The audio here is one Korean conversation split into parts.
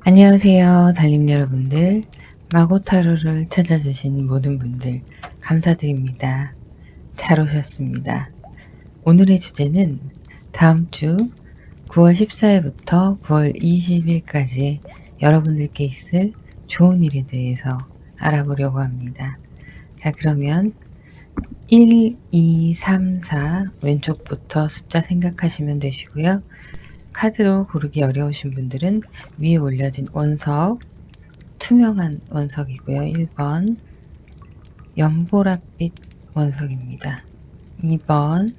안녕하세요, 달님 여러분들. 마고타로를 찾아주신 모든 분들 감사드립니다. 잘 오셨습니다. 오늘의 주제는 다음 주 9월 14일부터 9월 20일까지 여러분들께 있을 좋은 일에 대해서 알아보려고 합니다. 자, 그러면 1, 2, 3, 4 왼쪽부터 숫자 생각하시면 되시고요. 카드로 고르기 어려우신 분들은 위에 올려진 원석, 투명한 원석이고요. 1번 연보랏빛 원석입니다. 2번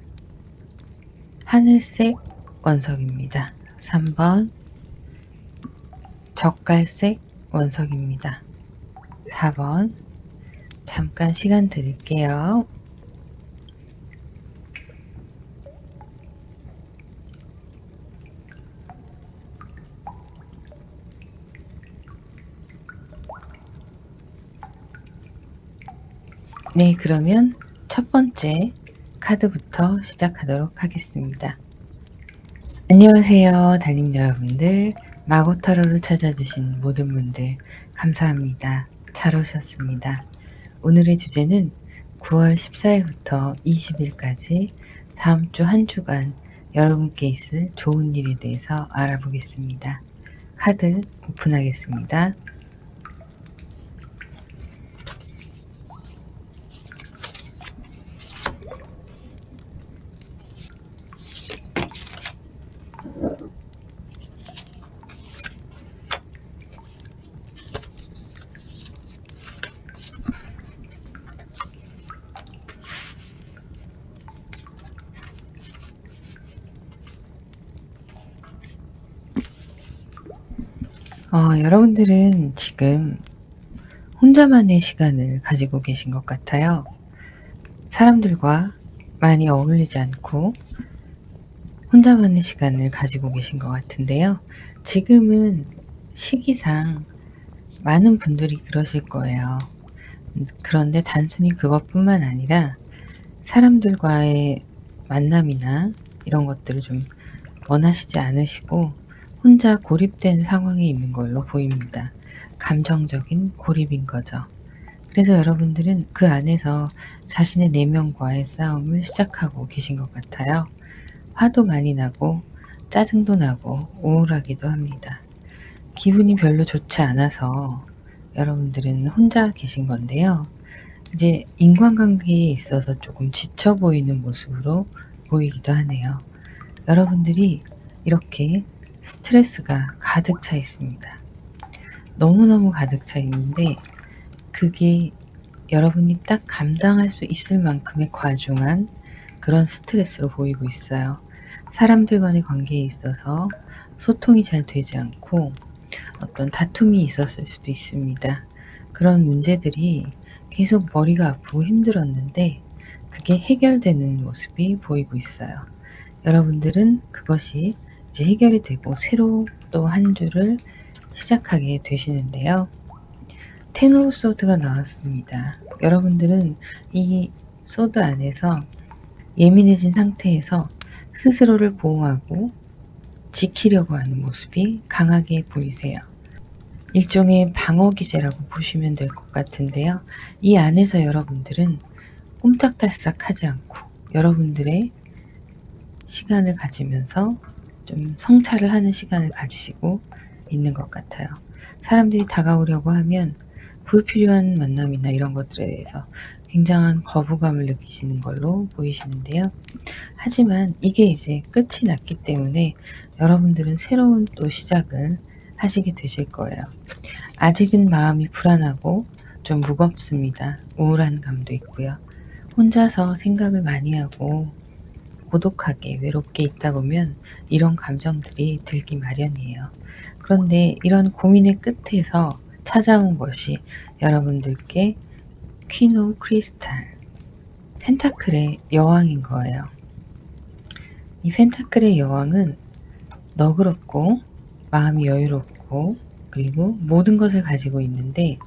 하늘색 원석입니다. 3번 젓갈색 원석입니다. 4번 잠깐 시간 드릴게요. 네, 그러면 첫 번째 카드부터 시작하도록 하겠습니다. 안녕하세요, 달님 여러분들. 마고타로를 찾아주신 모든 분들 감사합니다. 잘 오셨습니다. 오늘의 주제는 9월 14일부터 20일까지 다음 주 한 주간 여러분께 있을 좋은 일에 대해서 알아보겠습니다. 카드 오픈하겠습니다. 여러분들은 지금 혼자만의 시간을 가지고 계신 것 같아요. 사람들과 많이 어울리지 않고 혼자만의 시간을 가지고 계신 것 같은데요. 지금은 시기상 많은 분들이 그러실 거예요. 그런데 단순히 그것뿐만 아니라 사람들과의 만남이나 이런 것들을 좀 원하시지 않으시고 혼자 고립된 상황에 있는 걸로 보입니다. 감정적인 고립인 거죠. 그래서 여러분들은 그 안에서 자신의 내면과의 싸움을 시작하고 계신 것 같아요. 화도 많이 나고 짜증도 나고 우울하기도 합니다. 기분이 별로 좋지 않아서 여러분들은 혼자 계신 건데요. 이제 인간관계에 있어서 조금 지쳐 보이는 모습으로 보이기도 하네요. 여러분들이 이렇게 스트레스가 가득 차 있습니다. 너무너무 가득 차 있는데 그게 여러분이 딱 감당할 수 있을 만큼의 과중한 그런 스트레스로 보이고 있어요. 사람들 간의 관계에 있어서 소통이 잘 되지 않고 어떤 다툼이 있었을 수도 있습니다. 그런 문제들이 계속 머리가 아프고 힘들었는데 그게 해결되는 모습이 보이고 있어요. 여러분들은 그것이 이제 해결이 되고 새로 또 한 주를 시작하게 되시는데요. 텐 오브 소드가 나왔습니다. 여러분들은 이 소드 안에서 예민해진 상태에서 스스로를 보호하고 지키려고 하는 모습이 강하게 보이세요. 일종의 방어 기제라고 보시면 될 것 같은데요. 이 안에서 여러분들은 꼼짝달싹 하지 않고 여러분들의 시간을 가지면서 좀 성찰을 하는 시간을 가지시고 있는 것 같아요. 사람들이 다가오려고 하면 불필요한 만남이나 이런 것들에 대해서 굉장한 거부감을 느끼시는 걸로 보이시는데요. 하지만 이게 이제 끝이 났기 때문에 여러분들은 새로운 또 시작을 하시게 되실 거예요. 아직은 마음이 불안하고 좀 무겁습니다. 우울한 감도 있고요. 혼자서 생각을 많이 하고 고독하게 외롭게 있다 보면 이런 감정들이 들기 마련이에요. 그런데 이런 고민의 끝에서 찾아온 것이 여러분들께 퀸 오브 크리스탈, 펜타클의 여왕인 거예요. 이 펜타클의 여왕은 너그럽고 마음이 여유롭고 그리고 모든 것을 가지고 있는데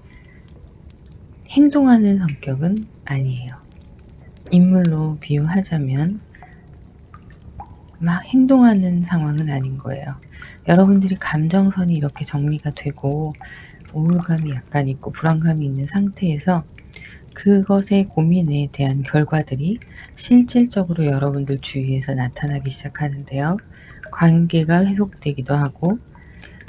행동하는 성격은 아니에요. 인물로 비유하자면 막 행동하는 상황은 아닌 거예요. 여러분들이 감정선이 이렇게 정리가 되고 우울감이 약간 있고 불안감이 있는 상태에서 그것의 고민에 대한 결과들이 실질적으로 여러분들 주위에서 나타나기 시작하는데요. 관계가 회복되기도 하고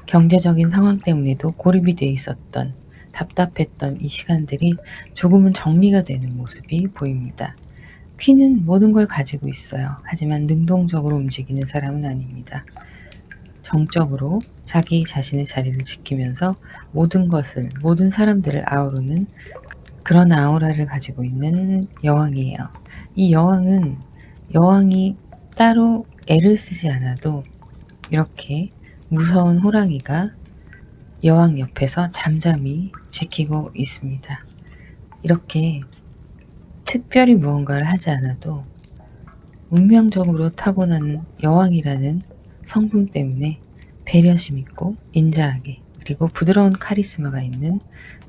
경제적인 상황 때문에도 고립이 돼 있었던 답답했던 이 시간들이 조금은 정리가 되는 모습이 보입니다. 퀸은 모든 걸 가지고 있어요. 하지만 능동적으로 움직이는 사람은 아닙니다. 정적으로 자기 자신의 자리를 지키면서 모든 것을, 모든 사람들을 아우르는 그런 아우라를 가지고 있는 여왕이에요. 이 여왕이 따로 애를 쓰지 않아도 이렇게 무서운 호랑이가 여왕 옆에서 잠잠히 지키고 있습니다. 이렇게 특별히 무언가를 하지 않아도 운명적으로 타고난 여왕이라는 성분 때문에 배려심 있고 인자하게 그리고 부드러운 카리스마가 있는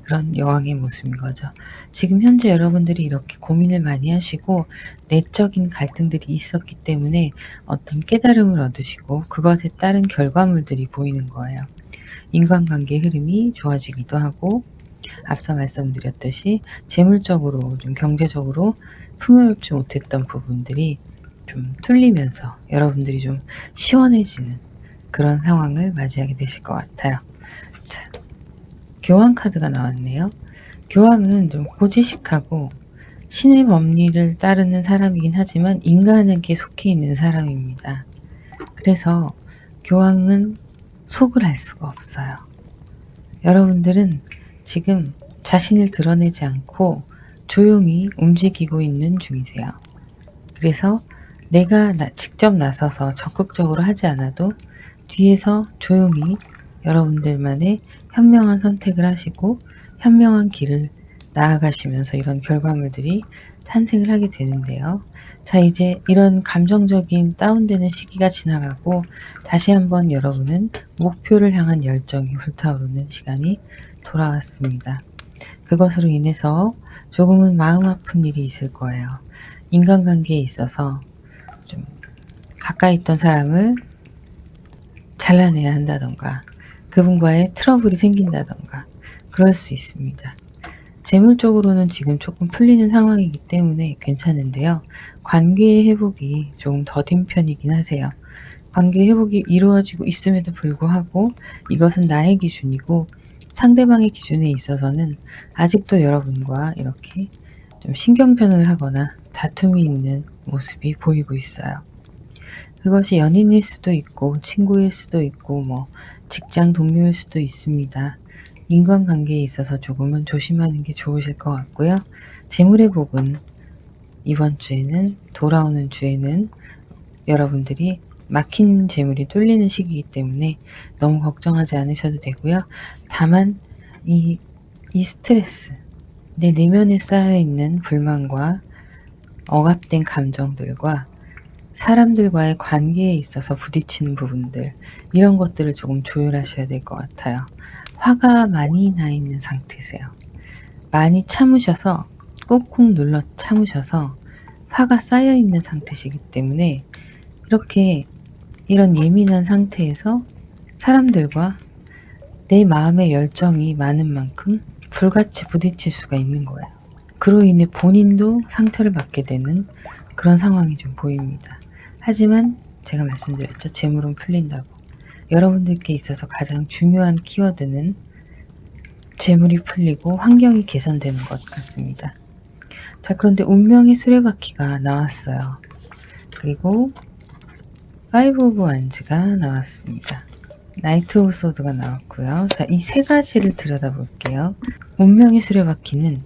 그런 여왕의 모습인 거죠. 지금 현재 여러분들이 이렇게 고민을 많이 하시고 내적인 갈등들이 있었기 때문에 어떤 깨달음을 얻으시고 그것에 따른 결과물들이 보이는 거예요. 인간관계 흐름이 좋아지기도 하고 앞서 말씀드렸듯이 재물적으로 좀 경제적으로 풍요롭지 못했던 부분들이 좀 뚫리면서 여러분들이 좀 시원해지는 그런 상황을 맞이하게 되실 것 같아요. 자, 교황 카드가 나왔네요. 교황은 좀 고지식하고 신의 법리를 따르는 사람이긴 하지만 인간에게 속해 있는 사람입니다. 그래서 교황은 속을 알 수가 없어요. 여러분들은 지금 자신을 드러내지 않고 조용히 움직이고 있는 중이세요. 그래서 내가 직접 나서서 적극적으로 하지 않아도 뒤에서 조용히 여러분들만의 현명한 선택을 하시고 현명한 길을 나아가시면서 이런 결과물들이 탄생을 하게 되는데요. 자, 이제 이런 감정적인 다운되는 시기가 지나가고 다시 한번 여러분은 목표를 향한 열정이 불타오르는 시간이 돌아왔습니다. 그것으로 인해서 조금은 마음 아픈 일이 있을 거예요. 인간관계에 있어서 좀 가까이 있던 사람을 잘라내야 한다던가 그분과의 트러블이 생긴다던가 그럴 수 있습니다. 재물적으로는 지금 조금 풀리는 상황이기 때문에 괜찮은데요. 관계의 회복이 조금 더딘 편이긴 하세요. 관계 회복이 이루어지고 있음에도 불구하고 이것은 나의 기준이고 상대방의 기준에 있어서는 아직도 여러분과 이렇게 좀 신경전을 하거나 다툼이 있는 모습이 보이고 있어요. 그것이 연인일 수도 있고 친구일 수도 있고 뭐 직장 동료일 수도 있습니다. 인간관계에 있어서 조금은 조심하는 게 좋으실 것 같고요. 재물회복은 이번 주에는 돌아오는 주에는 여러분들이 막힌 재물이 뚫리는 시기이기 때문에 너무 걱정하지 않으셔도 되고요. 다만 이 스트레스, 내 내면에 쌓여있는 불만과 억압된 감정들과 사람들과의 관계에 있어서 부딪히는 부분들 이런 것들을 조금 조율하셔야 될 것 같아요. 화가 많이 나 있는 상태세요. 많이 참으셔서 꾹꾹 눌러 참으셔서 화가 쌓여 있는 상태시기 때문에 이렇게 이런 예민한 상태에서 사람들과 내 마음의 열정이 많은 만큼 불같이 부딪힐 수가 있는 거예요. 그로 인해 본인도 상처를 받게 되는 그런 상황이 좀 보입니다. 하지만 제가 말씀드렸죠. 재물은 풀린다고. 여러분들께 있어서 가장 중요한 키워드는 재물이 풀리고 환경이 개선되는 것 같습니다. 자, 그런데 운명의 수레바퀴가 나왔어요. 그리고 파이브 오브 완즈가 나왔습니다. 나이트 오브 소드가 나왔고요. 자, 이 세 가지를 들여다볼게요. 운명의 수레바퀴는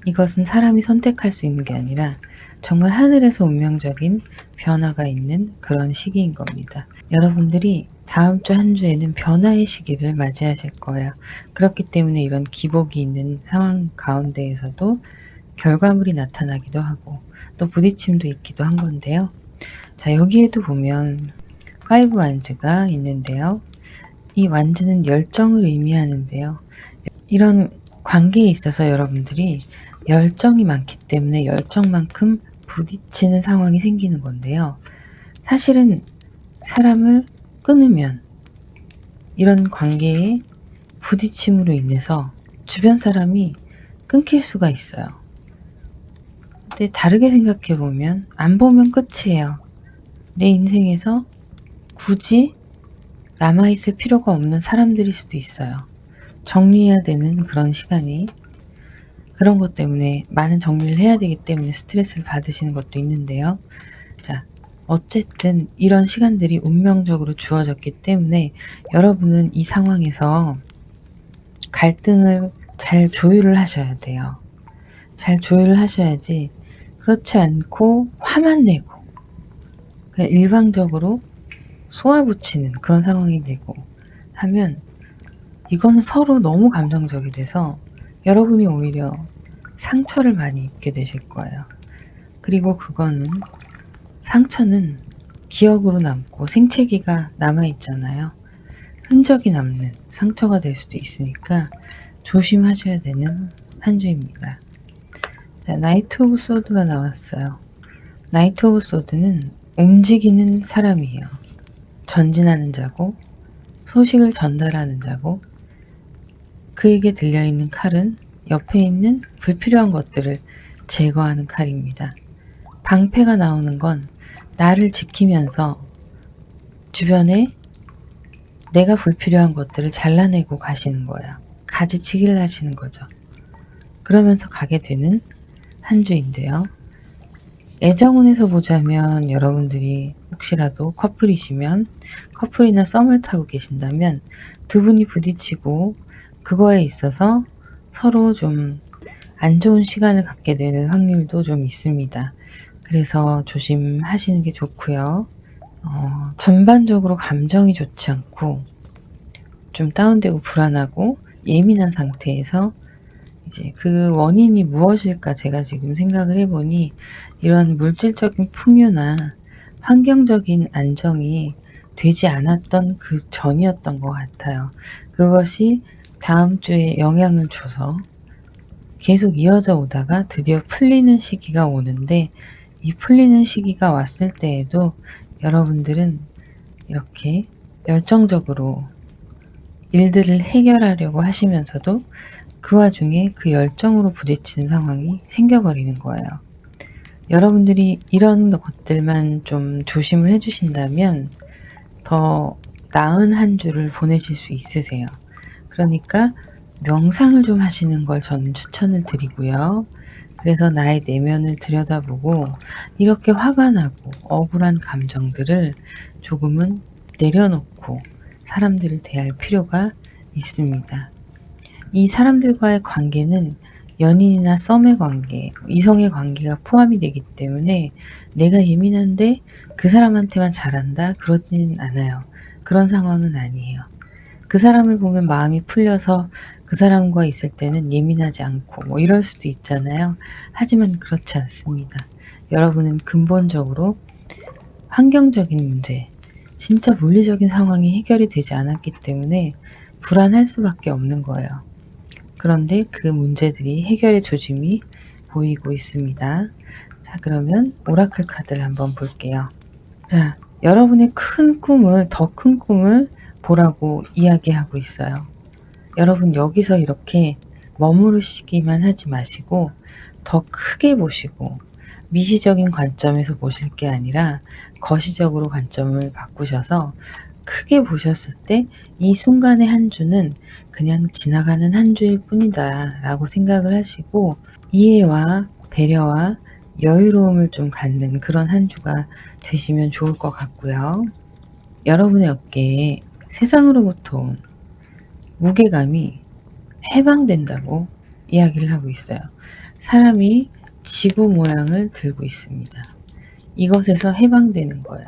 이것은 사람이 선택할 수 있는 게 아니라 정말 하늘에서 운명적인 변화가 있는 그런 시기인 겁니다. 여러분들이 다음 주 한 주에는 변화의 시기를 맞이하실 거예요. 그렇기 때문에 이런 기복이 있는 상황 가운데에서도 결과물이 나타나기도 하고 또 부딪힘도 있기도 한 건데요. 자, 여기에도 보면 파이브 완즈가 있는데요. 이 완즈는 열정을 의미하는데요. 이런 관계에 있어서 여러분들이 열정이 많기 때문에 열정만큼 부딪히는 상황이 생기는 건데요. 사실은 사람을 끊으면 이런 관계의 부딪힘으로 인해서 주변 사람이 끊길 수가 있어요. 근데 다르게 생각해 보면 안 보면 끝이에요. 내 인생에서 굳이 남아있을 필요가 없는 사람들일 수도 있어요. 정리해야 되는 그런 시간이 그런 것 때문에 많은 정리를 해야 되기 때문에 스트레스를 받으시는 것도 있는데요. 자, 어쨌든 이런 시간들이 운명적으로 주어졌기 때문에 여러분은 이 상황에서 갈등을 잘 조율을 하셔야 돼요. 잘 조율을 하셔야지 그렇지 않고 화만 내고 그냥 일방적으로 쏘아붙이는 그런 상황이 되고 하면 이거는 서로 너무 감정적이 돼서 여러분이 오히려 상처를 많이 입게 되실 거예요. 그리고 그거는 상처는 기억으로 남고 생채기가 남아있잖아요. 흔적이 남는 상처가 될 수도 있으니까 조심하셔야 되는 한 주입니다. 자, 나이트 오브 소드가 나왔어요. 나이트 오브 소드는 움직이는 사람이에요. 전진하는 자고 소식을 전달하는 자고 그에게 들려있는 칼은 옆에 있는 불필요한 것들을 제거하는 칼입니다. 방패가 나오는 건 나를 지키면서 주변에 내가 불필요한 것들을 잘라내고 가시는 거예요. 가지치기를 하시는 거죠. 그러면서 가게 되는 한 주인데요. 애정운에서 보자면 여러분들이 혹시라도 커플이시면 커플이나 썸을 타고 계신다면 두 분이 부딪히고 그거에 있어서 서로 좀 안 좋은 시간을 갖게 되는 확률도 좀 있습니다. 그래서 조심하시는 게 좋고요. 전반적으로 감정이 좋지 않고 좀 다운되고 불안하고 예민한 상태에서 이제 그 원인이 무엇일까 제가 지금 생각을 해보니 이런 물질적인 풍요나 환경적인 안정이 되지 않았던 그 전이었던 것 같아요. 그것이 다음 주에 영향을 줘서 계속 이어져 오다가 드디어 풀리는 시기가 오는데 이 풀리는 시기가 왔을 때에도 여러분들은 이렇게 열정적으로 일들을 해결하려고 하시면서도 그 와중에 그 열정으로 부딪히는 상황이 생겨버리는 거예요. 여러분들이 이런 것들만 좀 조심을 해주신다면 더 나은 한 주를 보내실 수 있으세요. 그러니까 명상을 좀 하시는 걸 저는 추천을 드리고요. 그래서 나의 내면을 들여다보고 이렇게 화가 나고 억울한 감정들을 조금은 내려놓고 사람들을 대할 필요가 있습니다. 이 사람들과의 관계는 연인이나 썸의 관계, 이성의 관계가 포함이 되기 때문에 내가 예민한데 그 사람한테만 잘한다? 그러지는 않아요. 그런 상황은 아니에요. 그 사람을 보면 마음이 풀려서 그 사람과 있을 때는 예민하지 않고 뭐 이럴 수도 있잖아요. 하지만 그렇지 않습니다. 여러분은 근본적으로 환경적인 문제, 진짜 물리적인 상황이 해결이 되지 않았기 때문에 불안할 수밖에 없는 거예요. 그런데 그 문제들이 해결의 조짐이 보이고 있습니다. 자, 그러면 오라클 카드를 한번 볼게요. 자, 여러분의 더 큰 꿈을 보라고 이야기하고 있어요. 여러분 여기서 이렇게 머무르시기만 하지 마시고 더 크게 보시고 미시적인 관점에서 보실 게 아니라 거시적으로 관점을 바꾸셔서 크게 보셨을 때 이 순간의 한 주는 그냥 지나가는 한 주일 뿐이다 라고 생각을 하시고 이해와 배려와 여유로움을 좀 갖는 그런 한 주가 되시면 좋을 것 같고요. 여러분의 어깨에 세상으로부터 온 무게감이 해방된다고 이야기를 하고 있어요. 사람이 지구 모양을 들고 있습니다. 이것에서 해방되는 거예요.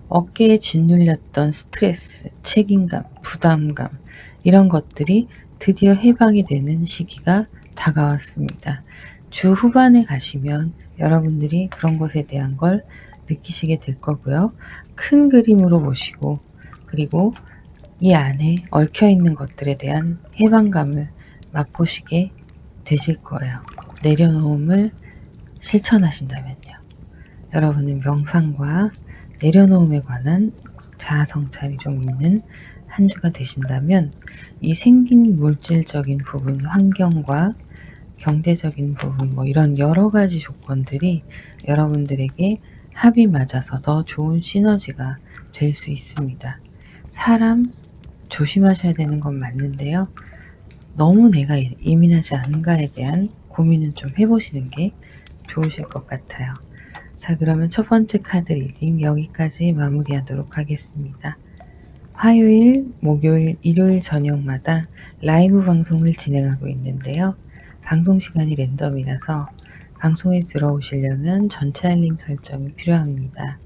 어깨에 짓눌렸던 스트레스, 책임감, 부담감 이런 것들이 드디어 해방이 되는 시기가 다가왔습니다. 주 후반에 가시면 여러분들이 그런 것에 대한 걸 느끼시게 될 거고요. 큰 그림으로 보시고 그리고 이 안에 얽혀있는 것들에 대한 해방감을 맛보시게 되실 거예요. 내려놓음을 실천하신다면요. 여러분은 명상과 내려놓음에 관한 자아 성찰이 좀 있는 한 주가 되신다면 이 생긴 물질적인 부분, 환경과 경제적인 부분, 뭐 이런 여러 가지 조건들이 여러분들에게 합이 맞아서 더 좋은 시너지가 될 수 있습니다. 사람 조심하셔야 되는 건 맞는데요. 너무 내가 예민하지 않은가에 대한 고민은 좀 해보시는 게 좋으실 것 같아요. 자, 그러면 첫 번째 카드 리딩 여기까지 마무리하도록 하겠습니다. 화요일, 목요일, 일요일 저녁마다 라이브 방송을 진행하고 있는데요. 방송 시간이 랜덤이라서 방송에 들어오시려면 전체 알림 설정이 필요합니다.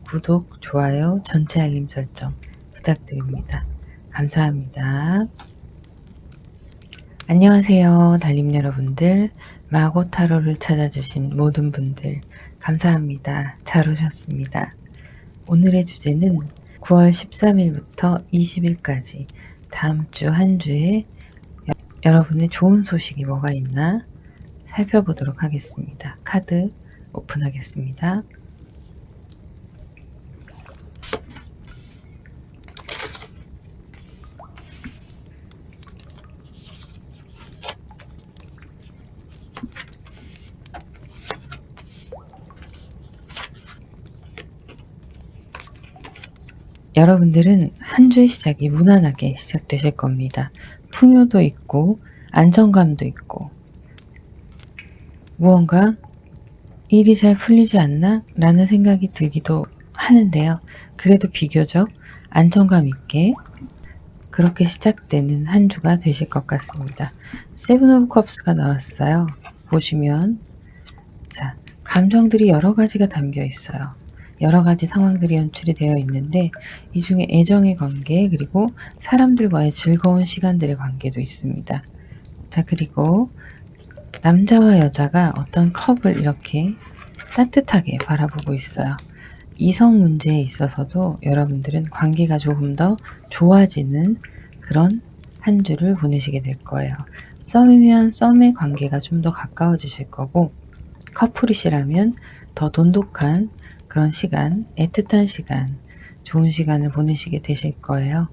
구독, 좋아요, 전체 알림 설정 부탁드립니다. 감사합니다. 안녕하세요, 달님 여러분들. 마고 타로를 찾아주신 모든 분들 감사합니다. 잘 오셨습니다. 오늘의 주제는 9월 13일부터 20일까지 다음 주 한 주에 여러분의 좋은 소식이 뭐가 있나 살펴보도록 하겠습니다. 카드 오픈하겠습니다. 여러분들은 한 주의 시작이 무난하게 시작되실 겁니다. 풍요도 있고 안정감도 있고 무언가 일이 잘 풀리지 않나? 라는 생각이 들기도 하는데요. 그래도 비교적 안정감 있게 그렇게 시작되는 한 주가 되실 것 같습니다. 세븐 오브 컵스가 나왔어요. 보시면 자, 감정들이 여러 가지가 담겨 있어요. 여러 가지 상황들이 연출이 되어 있는데 이 중에 애정의 관계 그리고 사람들과의 즐거운 시간들의 관계도 있습니다. 자, 그리고 남자와 여자가 어떤 컵을 이렇게 따뜻하게 바라보고 있어요. 이성 문제에 있어서도 여러분들은 관계가 조금 더 좋아지는 그런 한 주를 보내시게 될 거예요. 썸이면 썸의 관계가 좀 더 가까워지실 거고, 커플이시라면 더 돈독한 그런 시간, 애틋한 시간, 좋은 시간을 보내시게 되실 거예요.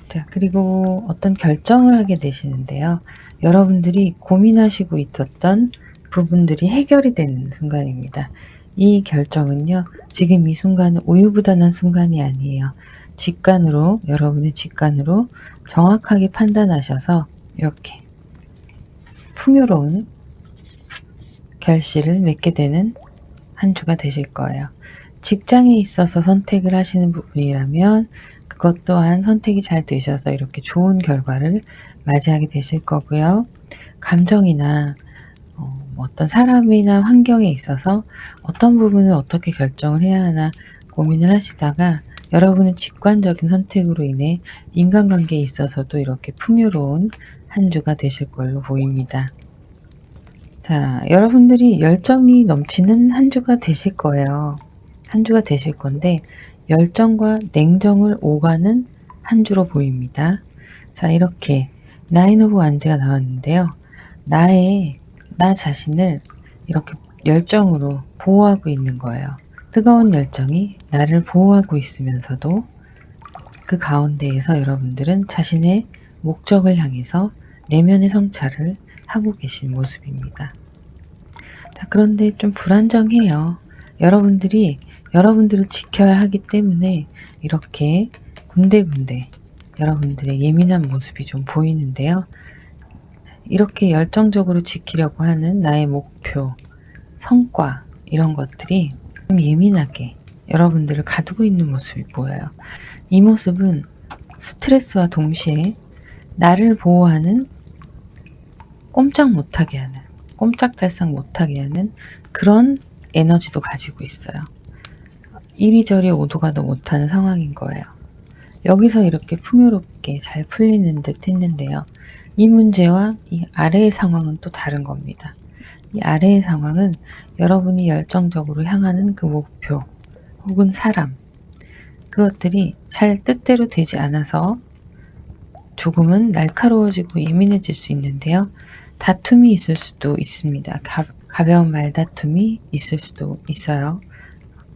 자, 그리고 어떤 결정을 하게 되시는데요. 여러분들이 고민하시고 있었던 부분들이 해결이 되는 순간입니다. 이 결정은요, 지금 이 순간은 우유부단한 순간이 아니에요. 직관으로, 여러분의 직관으로 정확하게 판단하셔서 이렇게 풍요로운 결실을 맺게 되는 한 주가 되실 거예요. 직장에 있어서 선택을 하시는 부분이라면 그것 또한 선택이 잘 되셔서 이렇게 좋은 결과를 맞이하게 되실 거고요. 감정이나 어떤 사람이나 환경에 있어서 어떤 부분을 어떻게 결정을 해야 하나 고민을 하시다가 여러분의 직관적인 선택으로 인해 인간관계에 있어서도 이렇게 풍요로운 한 주가 되실 걸로 보입니다. 자, 여러분들이 열정이 넘치는 한 주가 되실 거예요. 한 주가 되실 건데 열정과 냉정을 오가는 한 주로 보입니다. 자, 이렇게 나인 오브 완즈가 나왔는데요. 나 자신을 이렇게 열정으로 보호하고 있는 거예요. 뜨거운 열정이 나를 보호하고 있으면서도 그 가운데에서 여러분들은 자신의 목적을 향해서 내면의 성찰을 하고 계신 모습입니다. 자, 그런데 좀 불안정해요. 여러분들이 여러분들을 지켜야 하기 때문에 이렇게 군데군데 여러분들의 예민한 모습이 좀 보이는데요. 이렇게 열정적으로 지키려고 하는 나의 목표, 성과 이런 것들이 좀 예민하게 여러분들을 가두고 있는 모습이 보여요. 이 모습은 스트레스와 동시에 나를 보호하는 꼼짝 못하게 하는, 꼼짝달싹 못하게 하는 그런 에너지도 가지고 있어요. 이리저리 오도 가도 못하는 상황인 거예요. 여기서 이렇게 풍요롭게 잘 풀리는 듯 했는데요. 이 문제와 이 아래의 상황은 또 다른 겁니다. 이 아래의 상황은 여러분이 열정적으로 향하는 그 목표 혹은 사람, 그것들이 잘 뜻대로 되지 않아서 조금은 날카로워지고 예민해질 수 있는데요. 다툼이 있을 수도 있습니다. 가벼운 말다툼이 있을 수도 있어요.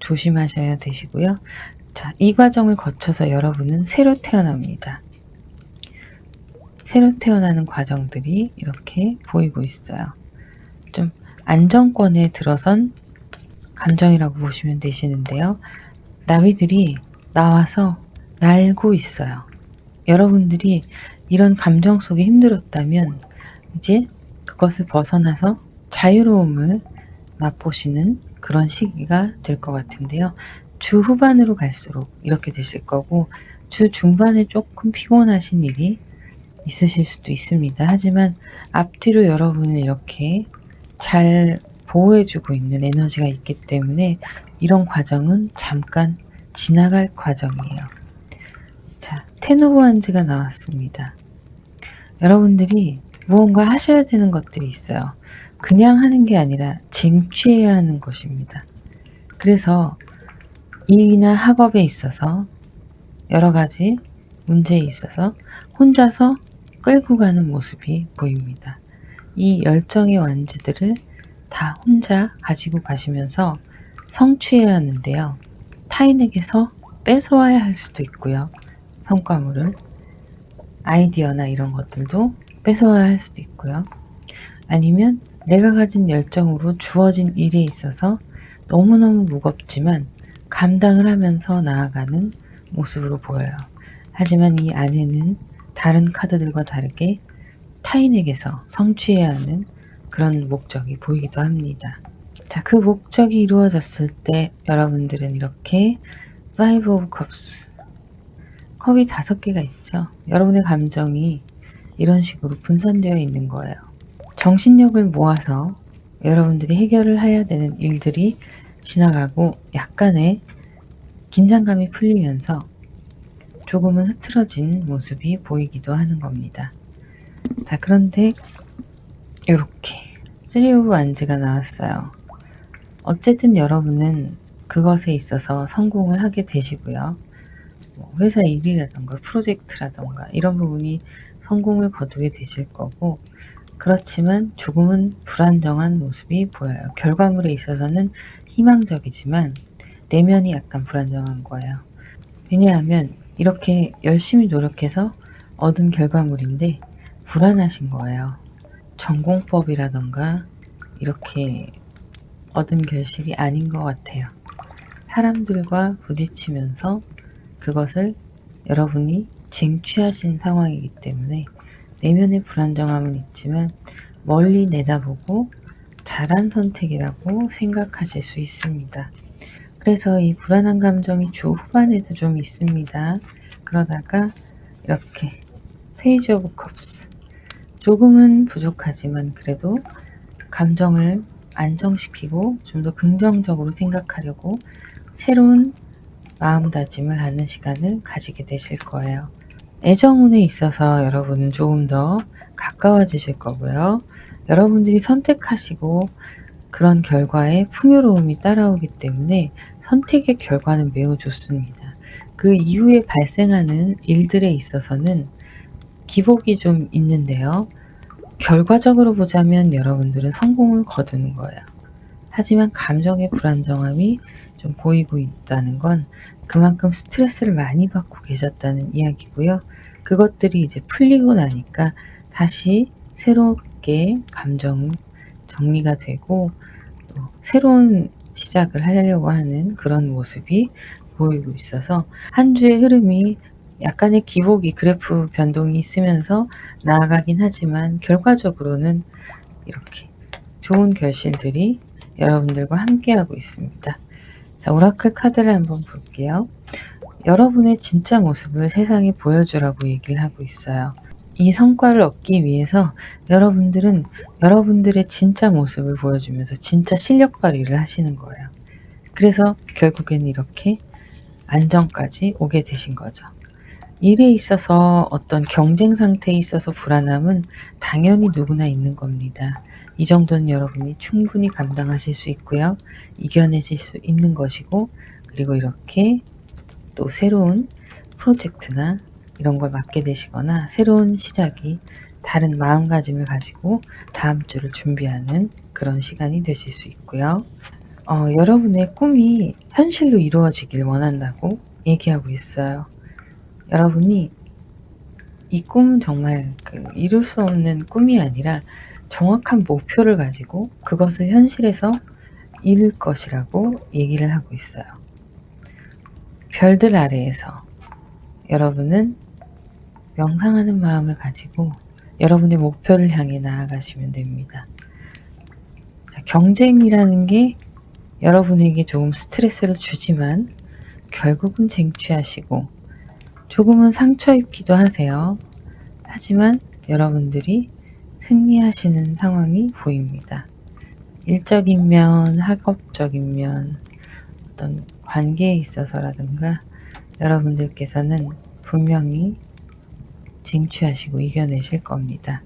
조심하셔야 되시고요. 자, 이 과정을 거쳐서 여러분은 새로 태어납니다. 새로 태어나는 과정들이 이렇게 보이고 있어요. 좀 안정권에 들어선 감정이라고 보시면 되시는데요. 나비들이 나와서 날고 있어요. 여러분들이 이런 감정 속에 힘들었다면 이제 그것을 벗어나서 자유로움을 맛보시는 그런 시기가 될 것 같은데요. 주 후반으로 갈수록 이렇게 되실 거고 주 중반에 조금 피곤하신 일이 있으실 수도 있습니다. 하지만 앞뒤로 여러분을 이렇게 잘 보호해주고 있는 에너지가 있기 때문에 이런 과정은 잠깐 지나갈 과정이에요. 자, 텐 오브 완즈가 나왔습니다. 여러분들이 무언가 하셔야 되는 것들이 있어요. 그냥 하는 게 아니라 쟁취해야 하는 것입니다. 그래서 일이나 학업에 있어서 여러 가지 문제에 있어서 혼자서 끌고 가는 모습이 보입니다. 이 열정의 완즈들을 다 혼자 가지고 가시면서 성취해야 하는데요. 타인에게서 뺏어와야 할 수도 있고요. 성과물을 아이디어나 이런 것들도 뺏어와야 할 수도 있고요. 아니면 내가 가진 열정으로 주어진 일에 있어서 너무너무 무겁지만 감당을 하면서 나아가는 모습으로 보여요. 하지만 이 안에는 다른 카드들과 다르게 타인에게서 성취해야 하는 그런 목적이 보이기도 합니다. 자, 그 목적이 이루어졌을 때 여러분들은 이렇게 Five of Cups, 컵이 5개가 있죠. 여러분의 감정이 이런 식으로 분산되어 있는 거예요. 정신력을 모아서 여러분들이 해결을 해야 되는 일들이 지나가고 약간의 긴장감이 풀리면서 조금은 흐트러진 모습이 보이기도 하는 겁니다. 자, 그런데 이렇게 3 오브 완즈가 나왔어요. 어쨌든 여러분은 그것에 있어서 성공을 하게 되시고요. 회사 일이라던가 프로젝트라던가 이런 부분이 성공을 거두게 되실 거고, 그렇지만 조금은 불안정한 모습이 보여요. 결과물에 있어서는 희망적이지만 내면이 약간 불안정한 거예요. 왜냐하면 이렇게 열심히 노력해서 얻은 결과물인데 불안하신 거예요. 전공법이라던가 이렇게 얻은 결실이 아닌 것 같아요. 사람들과 부딪히면서 그것을 여러분이 쟁취하신 상황이기 때문에 내면의 불안정함은 있지만 멀리 내다보고 잘한 선택이라고 생각하실 수 있습니다. 그래서 이 불안한 감정이 주 후반에도 좀 있습니다. 그러다가 이렇게 페이지 오브 컵스, 조금은 부족하지만 그래도 감정을 안정시키고 좀 더 긍정적으로 생각하려고 새로운 마음다짐을 하는 시간을 가지게 되실 거예요. 애정운에 있어서 여러분은 조금 더 가까워지실 거고요. 여러분들이 선택하시고 그런 결과에 풍요로움이 따라오기 때문에 선택의 결과는 매우 좋습니다. 그 이후에 발생하는 일들에 있어서는 기복이 좀 있는데요. 결과적으로 보자면 여러분들은 성공을 거두는 거예요. 하지만 감정의 불안정함이 좀 보이고 있다는 건 그만큼 스트레스를 많이 받고 계셨다는 이야기고요. 그것들이 이제 풀리고 나니까 다시 새롭게 감정 정리가 되고 또 새로운 시작을 하려고 하는 그런 모습이 보이고 있어서 한 주의 흐름이 약간의 기복이 그래프 변동이 있으면서 나아가긴 하지만 결과적으로는 이렇게 좋은 결실들이 여러분들과 함께하고 있습니다. 자, 오라클 카드를 한번 볼게요. 여러분의 진짜 모습을 세상에 보여주라고 얘기를 하고 있어요. 이 성과를 얻기 위해서 여러분들은 여러분들의 진짜 모습을 보여주면서 진짜 실력 발휘를 하시는 거예요. 그래서 결국엔 이렇게 안정까지 오게 되신 거죠. 일에 있어서 어떤 경쟁 상태에 있어서 불안함은 당연히 누구나 있는 겁니다. 이 정도는 여러분이 충분히 감당하실 수 있고요. 이겨내실 수 있는 것이고, 그리고 이렇게 또 새로운 프로젝트나 이런 걸 맡게 되시거나 새로운 시작이 다른 마음가짐을 가지고 다음 주를 준비하는 그런 시간이 되실 수 있고요. 여러분의 꿈이 현실로 이루어지길 원한다고 얘기하고 있어요. 여러분이 이 꿈은 정말 이룰 수 없는 꿈이 아니라 정확한 목표를 가지고 그것을 현실에서 이룰 것이라고 얘기를 하고 있어요. 별들 아래에서 여러분은 명상하는 마음을 가지고 여러분의 목표를 향해 나아가시면 됩니다. 자, 경쟁이라는 게 여러분에게 조금 스트레스를 주지만 결국은 쟁취하시고 조금은 상처 입기도 하세요. 하지만 여러분들이 승리하시는 상황이 보입니다. 일적인 면, 학업적인 면, 어떤 관계에 있어서라든가 여러분들께서는 분명히 쟁취하시고 이겨내실 겁니다.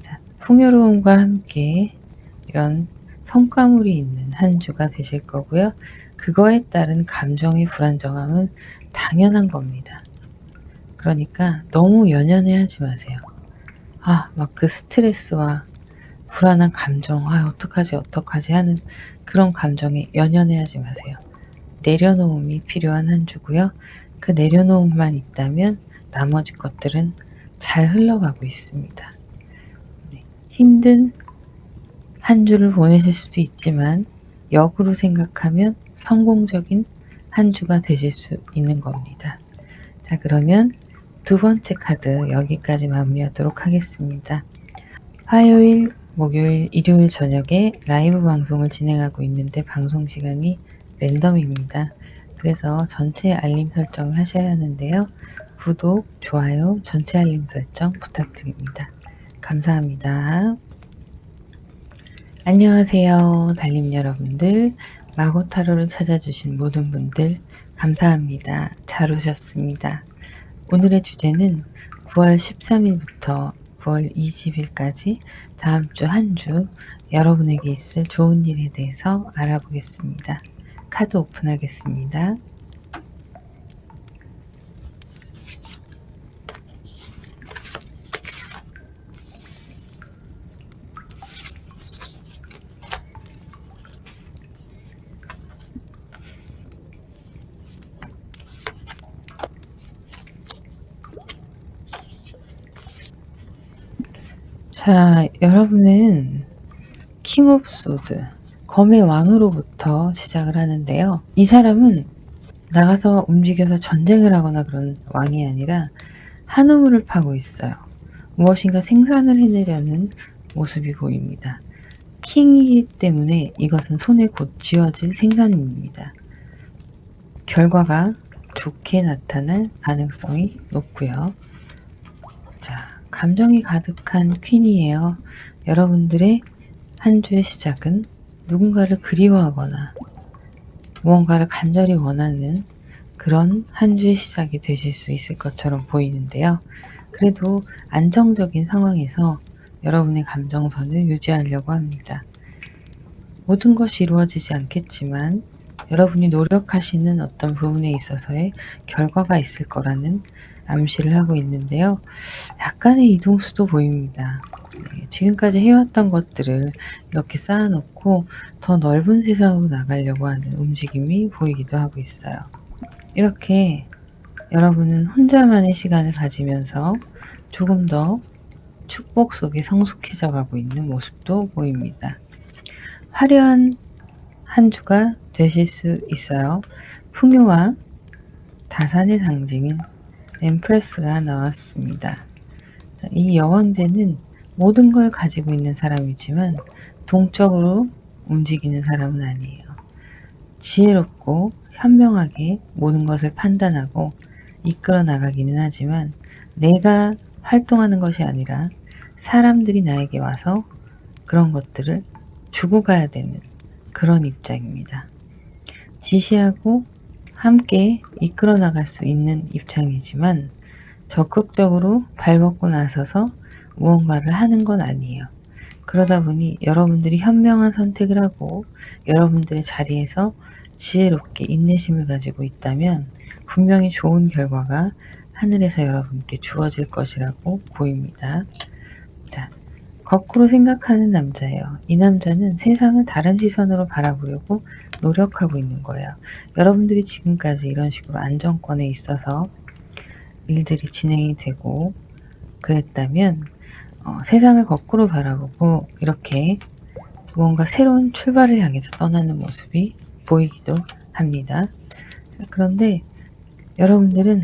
자, 풍요로움과 함께 이런 성과물이 있는 한 주가 되실 거고요. 그거에 따른 감정의 불안정함은 당연한 겁니다. 그러니까 너무 연연해 하지 마세요. 막 그 스트레스와 불안한 감정, 어떡하지 하는 그런 감정에 연연해 하지 마세요. 내려놓음이 필요한 한 주고요. 그 내려놓음만 있다면 나머지 것들은 잘 흘러가고 있습니다. 네, 힘든 한 주를 보내실 수도 있지만 역으로 생각하면 성공적인 한 주가 되실 수 있는 겁니다. 자, 그러면 두 번째 카드 여기까지 마무리하도록 하겠습니다. 화요일, 목요일, 일요일 저녁에 라이브 방송을 진행하고 있는데 방송 시간이 랜덤입니다. 그래서 전체 알림 설정을 하셔야 하는데요. 구독, 좋아요, 전체 알림 설정 부탁드립니다. 감사합니다. 안녕하세요, 달님 여러분들. 마고타로를 찾아주신 모든 분들 감사합니다. 잘 오셨습니다. 오늘의 주제는 9월 13일부터 9월 20일까지 다음 주 한 주 여러분에게 있을 좋은 일에 대해서 알아보겠습니다. 카드 오픈하겠습니다. 자, 여러분은 킹 오브 소드, 검의 왕으로부터 시작을 하는데요. 이 사람은 나가서 움직여서 전쟁을 하거나 그런 왕이 아니라 한 우물을 파고 있어요. 무엇인가 생산을 해내려는 모습이 보입니다. 킹이기 때문에 이것은 손에 곧 쥐어질 생산입니다. 결과가 좋게 나타날 가능성이 높고요. 자, 감정이 가득한 퀸이에요. 여러분들의 한 주의 시작은 누군가를 그리워하거나 무언가를 간절히 원하는 그런 한 주의 시작이 되실 수 있을 것처럼 보이는데요. 그래도 안정적인 상황에서 여러분의 감정선을 유지하려고 합니다. 모든 것이 이루어지지 않겠지만 여러분이 노력하시는 어떤 부분에 있어서의 결과가 있을 거라는 암시를 하고 있는데요. 약간의 이동수도 보입니다. 지금까지 해왔던 것들을 이렇게 쌓아놓고 더 넓은 세상으로 나가려고 하는 움직임이 보이기도 하고 있어요. 이렇게 여러분은 혼자만의 시간을 가지면서 조금 더 축복 속에 성숙해져 가고 있는 모습도 보입니다. 화려한 한 주가 되실 수 있어요. 풍요와 다산의 상징인 엠프레스가 나왔습니다. 자, 이 여왕제는 모든 걸 가지고 있는 사람이지만 동적으로 움직이는 사람은 아니에요. 지혜롭고 현명하게 모든 것을 판단하고 이끌어 나가기는 하지만 내가 활동하는 것이 아니라 사람들이 나에게 와서 그런 것들을 주고 가야 되는 그런 입장입니다. 지시하고 함께 이끌어 나갈 수 있는 입장이지만 적극적으로 발벗고 나서서 무언가를 하는 건 아니에요. 그러다 보니 여러분들이 현명한 선택을 하고 여러분들의 자리에서 지혜롭게 인내심을 가지고 있다면 분명히 좋은 결과가 하늘에서 여러분께 주어질 것이라고 보입니다. 자, 거꾸로 생각하는 남자예요. 이 남자는 세상을 다른 시선으로 바라보려고 노력하고 있는 거예요. 여러분들이 지금까지 이런 식으로 안정권에 있어서 일들이 진행이 되고 그랬다면 세상을 거꾸로 바라보고 이렇게 무언가 새로운 출발을 향해서 떠나는 모습이 보이기도 합니다. 그런데 여러분들은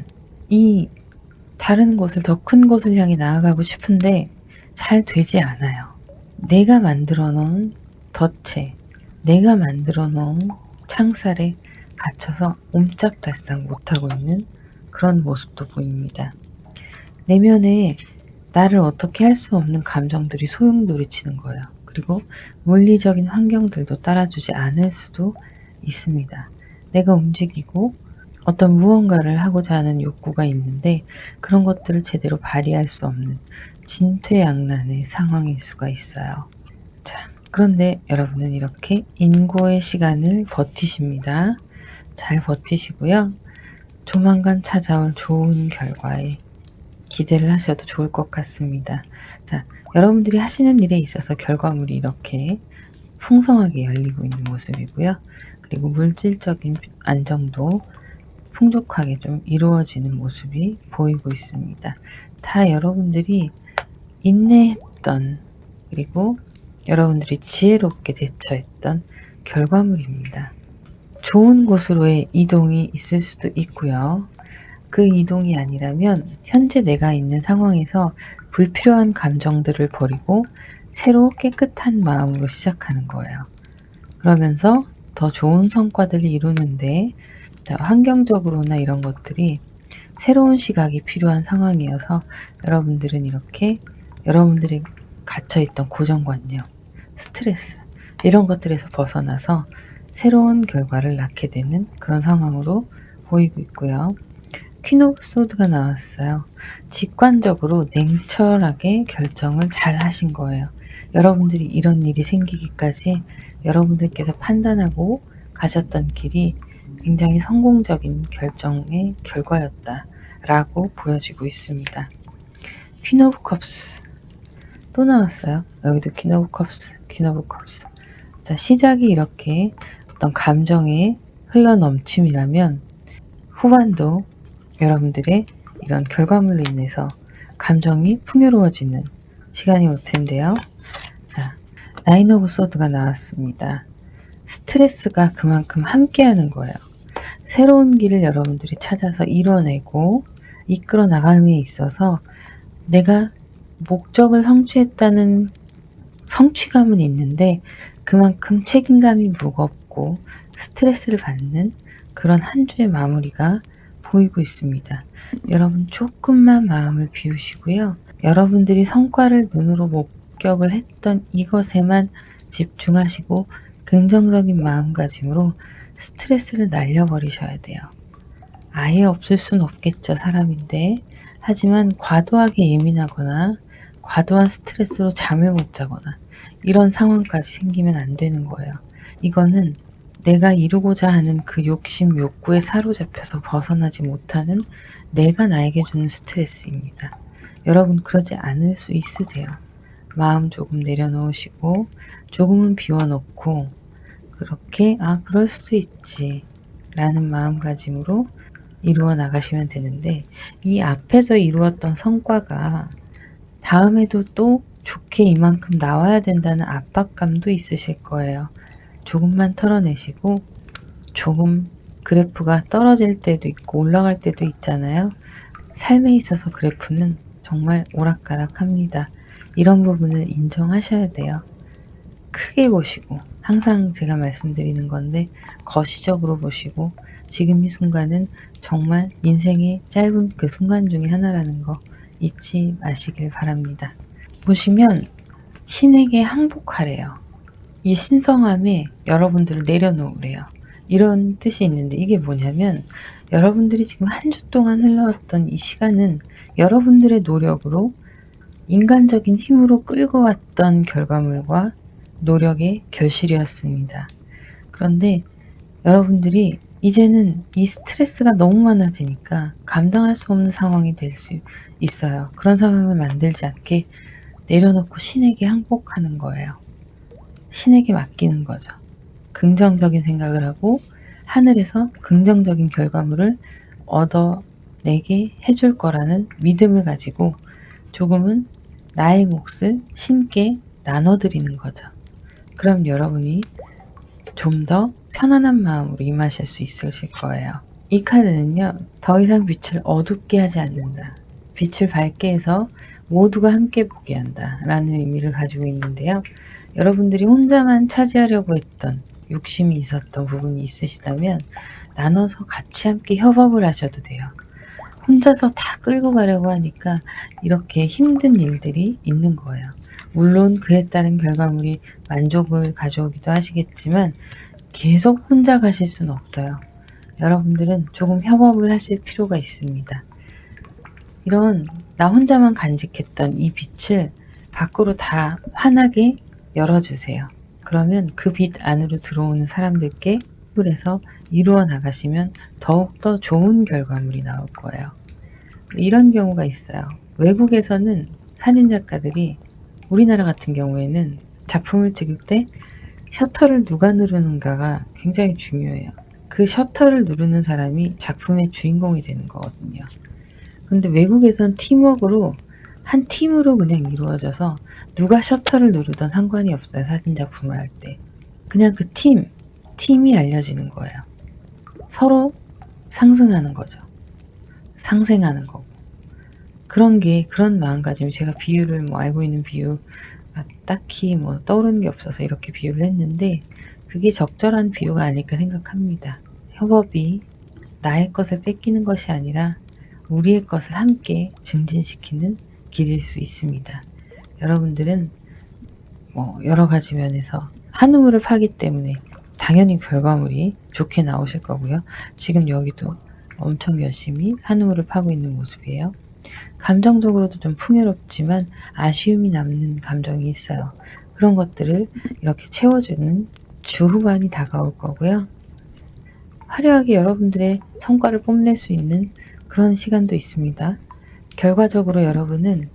이 다른 곳을 더 큰 곳을 향해 나아가고 싶은데 잘 되지 않아요. 내가 만들어 놓은 덫에 내가 만들어 놓은 창살에 갇혀서 옴짝달싹 못하고 있는 그런 모습도 보입니다. 내면에 나를 어떻게 할 수 없는 감정들이 소용돌이치는 거예요. 그리고 물리적인 환경들도 따라주지 않을 수도 있습니다. 내가 움직이고 어떤 무언가를 하고자 하는 욕구가 있는데 그런 것들을 제대로 발휘할 수 없는 진퇴양난의 상황일 수가 있어요. 자, 그런데 여러분은 이렇게 인고의 시간을 버티십니다. 잘 버티시고요. 조만간 찾아올 좋은 결과에 기대를 하셔도 좋을 것 같습니다. 자, 여러분들이 하시는 일에 있어서 결과물이 이렇게 풍성하게 열리고 있는 모습이고요. 그리고 물질적인 안정도 풍족하게 좀 이루어지는 모습이 보이고 있습니다. 다 여러분들이 인내했던 그리고 여러분들이 지혜롭게 대처했던 결과물입니다. 좋은 곳으로의 이동이 있을 수도 있고요. 그 이동이 아니라면 현재 내가 있는 상황에서 불필요한 감정들을 버리고 새로 깨끗한 마음으로 시작하는 거예요. 그러면서 더 좋은 성과들을 이루는데 환경적으로나 이런 것들이 새로운 시각이 필요한 상황이어서 여러분들은 이렇게 여러분들이 갇혀있던 고정관념, 스트레스 이런 것들에서 벗어나서 새로운 결과를 낳게 되는 그런 상황으로 보이고 있고요. 퀸 오브 소드가 나왔어요. 직관적으로 냉철하게 결정을 잘 하신 거예요. 여러분들이 이런 일이 생기기까지 여러분들께서 판단하고 가셨던 길이 굉장히 성공적인 결정의 결과였다라고 보여지고 있습니다. 퀸 오브 컵스 또 나왔어요. 여기도 퀸 오브 컵스, 퀸 오브 컵스. 자, 시작이 이렇게 어떤 감정의 흘러넘침이라면 후반도 여러분들의 이런 결과물로 인해서 감정이 풍요로워지는 시간이 올 텐데요. 자, 나인 오브 소드가 나왔습니다. 스트레스가 그만큼 함께하는 거예요. 새로운 길을 여러분들이 찾아서 이뤄내고 이끌어 나감에 있어서 내가 목적을 성취했다는 성취감은 있는데 그만큼 책임감이 무겁고 스트레스를 받는 그런 한 주의 마무리가 보이고 있습니다. 여러분 조금만 마음을 비우시고요. 여러분들이 성과를 눈으로 목격을 했던 이것에만 집중하시고 긍정적인 마음가짐으로 스트레스를 날려버리셔야 돼요. 아예 없을 순 없겠죠, 사람인데. 하지만 과도하게 예민하거나 과도한 스트레스로 잠을 못 자거나 이런 상황까지 생기면 안 되는 거예요. 이거는 내가 이루고자 하는 그 욕심, 욕구에 사로잡혀서 벗어나지 못하는 내가 나에게 주는 스트레스입니다. 여러분 그러지 않을 수 있으세요. 마음 조금 내려놓으시고 조금은 비워놓고 그렇게 그럴 수도 있지 라는 마음가짐으로 이루어 나가시면 되는데 이 앞에서 이루었던 성과가 다음에도 또 좋게 이만큼 나와야 된다는 압박감도 있으실 거예요. 조금만 털어내시고 조금 그래프가 떨어질 때도 있고 올라갈 때도 있잖아요. 삶에 있어서 그래프는 정말 오락가락합니다. 이런 부분을 인정하셔야 돼요. 크게 보시고 항상 제가 말씀드리는 건데 거시적으로 보시고 지금 이 순간은 정말 인생의 짧은 그 순간 중에 하나라는 거 잊지 마시길 바랍니다. 보시면 신에게 항복하래요. 이 신성함에 여러분들을 내려놓으래요. 이런 뜻이 있는데 이게 뭐냐면 여러분들이 지금 한 주 동안 흘러왔던 이 시간은 여러분들의 노력으로 인간적인 힘으로 끌고 왔던 결과물과 노력의 결실이었습니다. 그런데 여러분들이 이제는 이 스트레스가 너무 많아지니까 감당할 수 없는 상황이 될 수 있어요. 그런 상황을 만들지 않게 내려놓고 신에게 항복하는 거예요. 신에게 맡기는 거죠. 긍정적인 생각을 하고 하늘에서 긍정적인 결과물을 얻어내게 해줄 거라는 믿음을 가지고 조금은 나의 몫을 신께 나눠드리는 거죠. 그럼 여러분이 좀 더 편안한 마음으로 임하실 수 있으실 거예요. 이 카드는요, 더 이상 빛을 어둡게 하지 않는다. 빛을 밝게 해서 모두가 함께 보게 한다 라는 의미를 가지고 있는데요. 여러분들이 혼자만 차지하려고 했던 욕심이 있었던 부분이 있으시다면 나눠서 같이 함께 협업을 하셔도 돼요. 혼자서 다 끌고 가려고 하니까 이렇게 힘든 일들이 있는 거예요. 물론 그에 따른 결과물이 만족을 가져오기도 하시겠지만 계속 혼자 가실 수는 없어요. 여러분들은 조금 협업을 하실 필요가 있습니다. 이런 나 혼자만 간직했던 이 빛을 밖으로 다 환하게 열어주세요. 그러면 그 빛 안으로 들어오는 사람들께 해서 이루어 나가시면 더욱더 좋은 결과물이 나올 거예요. 이런 경우가 있어요. 외국에서는 사진작가들이 우리나라 같은 경우에는 작품을 찍을 때 셔터를 누가 누르는가가 굉장히 중요해요. 그 셔터를 누르는 사람이 작품의 주인공이 되는 거거든요. 그런데 외국에선 팀워크로 한 팀으로 그냥 이루어져서 누가 셔터를 누르던 상관이 없어요. 사진 작품을 할 때. 그냥 그 팀이 알려지는 거예요. 서로 상승하는 거죠. 상생하는 거고. 그런 마음가짐이 제가 비유를 알고 있는 비유 딱히 떠오르는 게 없어서 이렇게 비유를 했는데 그게 적절한 비유가 아닐까 생각합니다. 협업이 나의 것을 뺏기는 것이 아니라 우리의 것을 함께 증진시키는 길일 수 있습니다. 여러분들은 여러 가지 면에서 한우물을 파기 때문에 당연히 결과물이 좋게 나오실 거고요. 지금 여기도 엄청 열심히 한우물을 파고 있는 모습이에요. 감정적으로도 좀 풍요롭지만 아쉬움이 남는 감정이 있어요. 그런 것들을 이렇게 채워주는 주 후반이 다가올 거고요. 화려하게 여러분들의 성과를 뽐낼 수 있는 그런 시간도 있습니다. 결과적으로 여러분은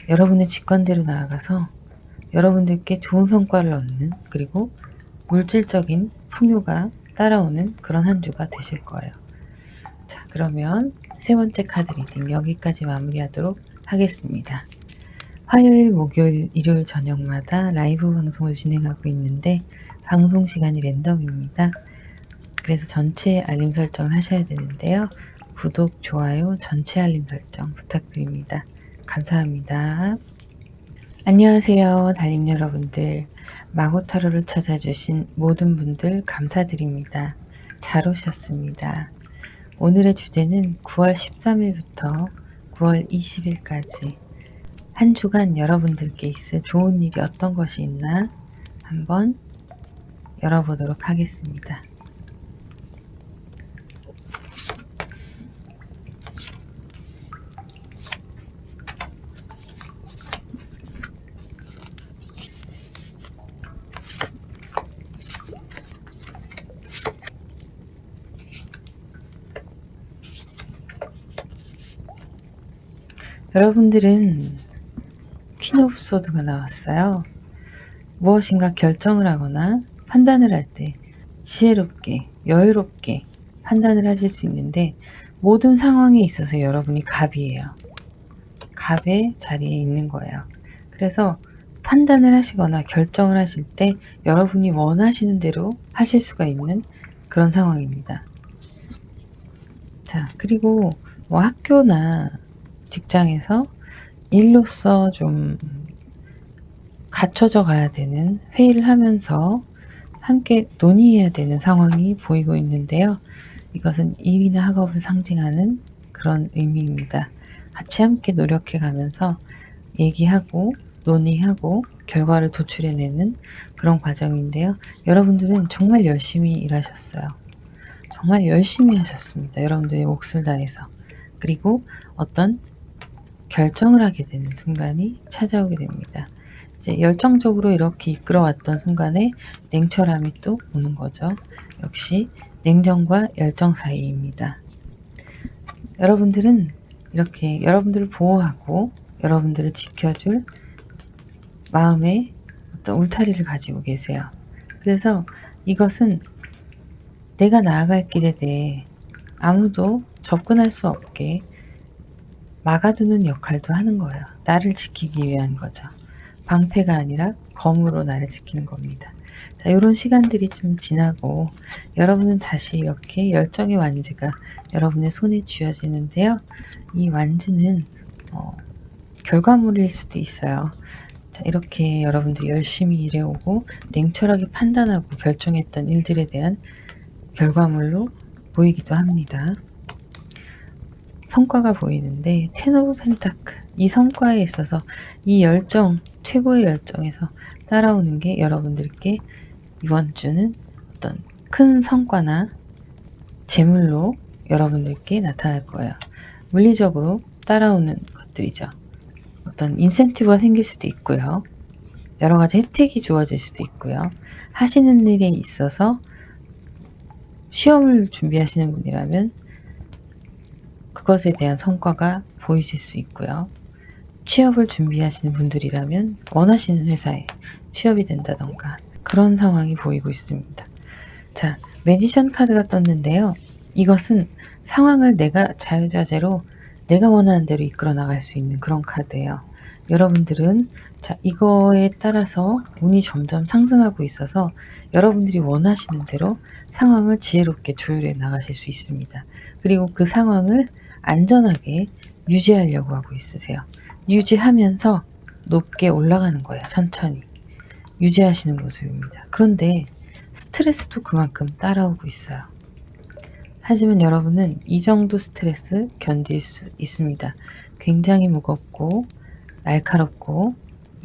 여러분의 직관대로 나아가서 여러분들께 좋은 성과를 얻는, 그리고 물질적인 풍요가 따라오는 그런 한 주가 되실 거예요. 자, 그러면 세 번째 카드 리딩 여기까지 마무리하도록 하겠습니다. 화요일, 목요일, 일요일 저녁마다 라이브 방송을 진행하고 있는데 방송 시간이 랜덤입니다. 그래서 전체 알림 설정을 하셔야 되는데요. 구독, 좋아요, 전체 알림 설정 부탁드립니다. 감사합니다. 안녕하세요, 달님 여러분들. 마고타로를 찾아주신 모든 분들 감사드립니다. 잘 오셨습니다. 오늘의 주제는 9월 13일부터 9월 20일까지 한 주간 여러분들께 있을 좋은 일이 어떤 것이 있나 한번 열어보도록 하겠습니다. 여러분들은 퀸 오브 소드가 나왔어요. 무엇인가 결정을 하거나 판단을 할 때 지혜롭게, 여유롭게 판단을 하실 수 있는데 모든 상황에 있어서 여러분이 갑이에요. 갑의 자리에 있는 거예요. 그래서 판단을 하시거나 결정을 하실 때 여러분이 원하시는 대로 하실 수가 있는 그런 상황입니다. 자, 그리고 뭐 학교나 직장에서 일로서 좀 갖춰져 가야 되는 회의를 하면서 함께 논의해야 되는 상황이 보이고 있는데요. 이것은 일이나 학업을 상징하는 그런 의미입니다. 같이 함께 노력해 가면서 얘기하고 논의하고 결과를 도출해내는 그런 과정인데요. 여러분들은 정말 열심히 일하셨어요. 정말 열심히 하셨습니다. 여러분들의 몫을 다해서. 그리고 어떤 결정을 하게 되는 순간이 찾아오게 됩니다. 이제 열정적으로 이렇게 이끌어왔던 순간에 냉철함이 또 오는 거죠. 역시 냉정과 열정 사이입니다. 여러분들은 이렇게 여러분들을 보호하고 여러분들을 지켜줄 마음의 어떤 울타리를 가지고 계세요. 그래서 이것은 내가 나아갈 길에 대해 아무도 접근할 수 없게 막아두는 역할도 하는 거예요. 나를 지키기 위한 거죠. 방패가 아니라 검으로 나를 지키는 겁니다. 자, 이런 시간들이 좀 지나고 여러분은 다시 이렇게 열정의 완지가 여러분의 손에 쥐어지는데요. 이 완지는 결과물일 수도 있어요. 자, 이렇게 여러분들이 열심히 일해오고 냉철하게 판단하고 결정했던 일들에 대한 결과물로 보이기도 합니다. 성과가 보이는데 텐 오브 펜타클, 이 성과에 있어서 이 열정, 최고의 열정에서 따라오는 게 여러분들께 이번 주는 어떤 큰 성과나 재물로 여러분들께 나타날 거예요. 물리적으로 따라오는 것들이죠. 어떤 인센티브가 생길 수도 있고요. 여러 가지 혜택이 주어질 수도 있고요. 하시는 일에 있어서 시험을 준비하시는 분이라면 그것에 대한 성과가 보이실 수 있고요. 취업을 준비하시는 분들이라면 원하시는 회사에 취업이 된다던가 그런 상황이 보이고 있습니다. 자, 매지션 카드가 떴는데요. 이것은 상황을 내가 자유자재로 내가 원하는 대로 이끌어 나갈 수 있는 그런 카드예요. 여러분들은 자, 이거에 따라서 운이 점점 상승하고 있어서 여러분들이 원하시는 대로 상황을 지혜롭게 조율해 나가실 수 있습니다. 그리고 그 상황을 안전하게 유지하려고 하고 있으세요. 유지하면서 높게 올라가는 거예요. 천천히. 유지하시는 모습입니다. 그런데 스트레스도 그만큼 따라오고 있어요. 하지만 여러분은 이 정도 스트레스 견딜 수 있습니다. 굉장히 무겁고 날카롭고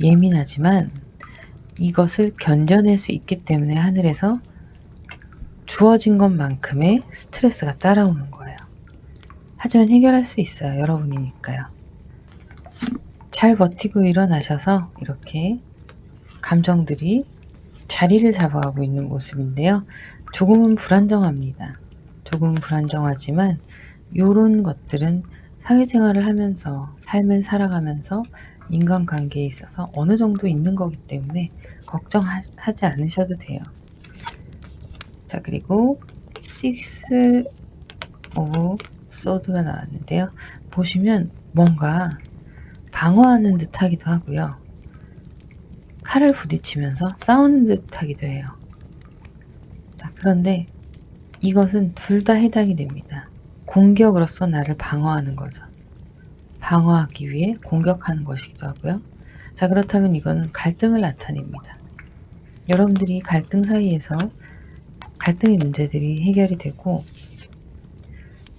예민하지만 이것을 견뎌낼 수 있기 때문에 하늘에서 주어진 것만큼의 스트레스가 따라오는 거예요. 하지만 해결할 수 있어요. 여러분이니까요. 잘 버티고 일어나셔서 이렇게 감정들이 자리를 잡아가고 있는 모습인데요. 조금은 불안정합니다. 조금은 불안정하지만 이런 것들은 사회생활을 하면서 삶을 살아가면서 인간관계에 있어서 어느 정도 있는 거기 때문에 걱정하지 않으셔도 돼요. 자, 그리고 6 오브 소드가 나왔는데요. 보시면 뭔가 방어하는 듯 하기도 하고요. 칼을 부딪히면서 싸우는 듯 하기도 해요. 자, 그런데 이것은 둘 다 해당이 됩니다. 공격으로서 나를 방어하는 거죠. 방어하기 위해 공격하는 것이기도 하고요. 자, 그렇다면 이건 갈등을 나타냅니다. 여러분들이 갈등 사이에서 갈등의 문제들이 해결이 되고,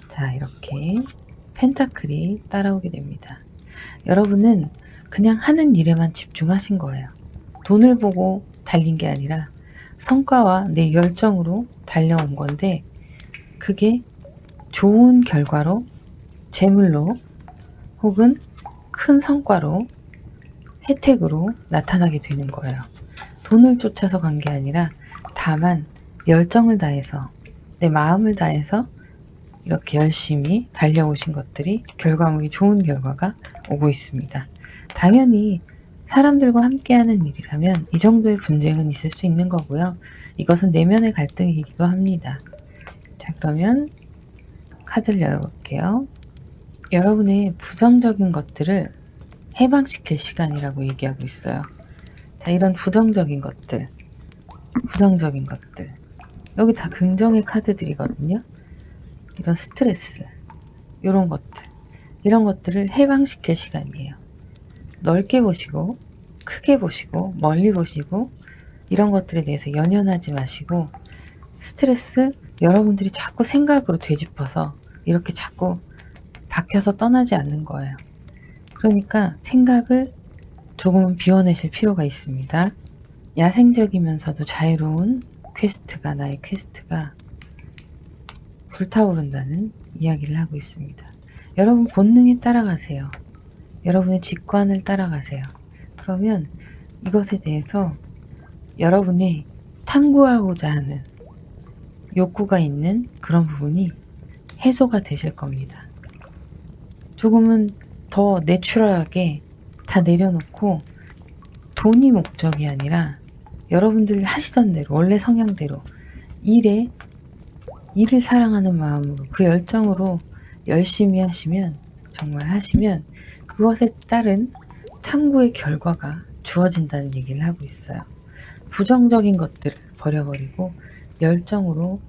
자, 이렇게 펜타클이 따라오게 됩니다. 여러분은 그냥 하는 일에만 집중하신 거예요. 돈을 보고 달린 게 아니라 성과와 내 열정으로 달려온 건데, 그게 좋은 결과로, 재물로, 혹은 큰 성과로, 혜택으로 나타나게 되는 거예요. 돈을 쫓아서 간 게 아니라 다만 열정을 다해서, 내 마음을 다해서 이렇게 열심히 달려오신 것들이 결과물이 좋은 결과가 오고 있습니다. 당연히 사람들과 함께하는 일이라면 이 정도의 분쟁은 있을 수 있는 거고요. 이것은 내면의 갈등이기도 합니다. 자, 그러면 카드를 열어볼게요. 여러분의 부정적인 것들을 해방시킬 시간이라고 얘기하고 있어요. 자, 이런 부정적인 것들, 여기 다 긍정의 카드들이거든요. 이런 스트레스, 이런 것들을 해방시킬 시간이에요. 넓게 보시고, 크게 보시고, 멀리 보시고, 이런 것들에 대해서 연연하지 마시고, 스트레스, 여러분들이 자꾸 생각으로 되짚어서 이렇게 자꾸 박혀서 떠나지 않는 거예요. 그러니까 생각을 조금은 비워내실 필요가 있습니다. 야생적이면서도 자유로운 나의 퀘스트가 불타오른다는 이야기를 하고 있습니다. 여러분 본능에 따라가세요. 여러분의 직관을 따라가세요. 그러면 이것에 대해서 여러분이 탐구하고자 하는 욕구가 있는 그런 부분이 해소가 되실 겁니다. 조금은 더 내추럴하게 다 내려놓고 돈이 목적이 아니라 여러분들 하시던 대로, 원래 성향대로 일을 사랑하는 마음으로, 그 열정으로 열심히 정말 하시면 그것에 따른 탐구의 결과가 주어진다는 얘기를 하고 있어요. 부정적인 것들을 버려버리고 열정으로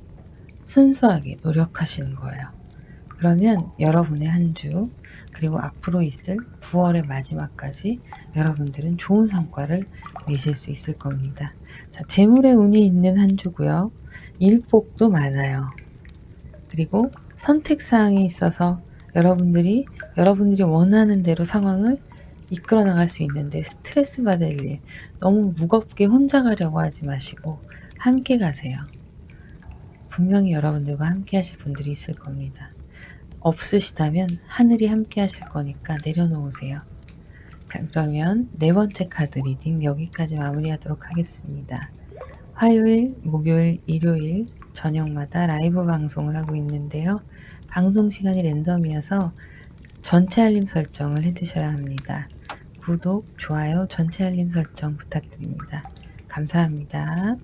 순수하게 노력하시는 거예요. 그러면 여러분의 한 주, 그리고 앞으로 있을 9월의 마지막까지 여러분들은 좋은 성과를 내실 수 있을 겁니다. 자, 재물의 운이 있는 한 주고요. 일복도 많아요. 그리고 선택사항에 있어서 여러분들이 원하는 대로 상황을 이끌어 나갈 수 있는데 스트레스 받을 일, 너무 무겁게 혼자 가려고 하지 마시고 함께 가세요. 분명히 여러분들과 함께 하실 분들이 있을 겁니다. 없으시다면 하늘이 함께 하실 거니까 내려놓으세요. 자, 그러면 네 번째 카드 리딩 여기까지 마무리하도록 하겠습니다. 화요일, 목요일, 일요일 저녁마다 라이브 방송을 하고 있는데요. 방송 시간이 랜덤이어서 전체 알림 설정을 해두셔야 합니다. 구독, 좋아요, 전체 알림 설정 부탁드립니다. 감사합니다.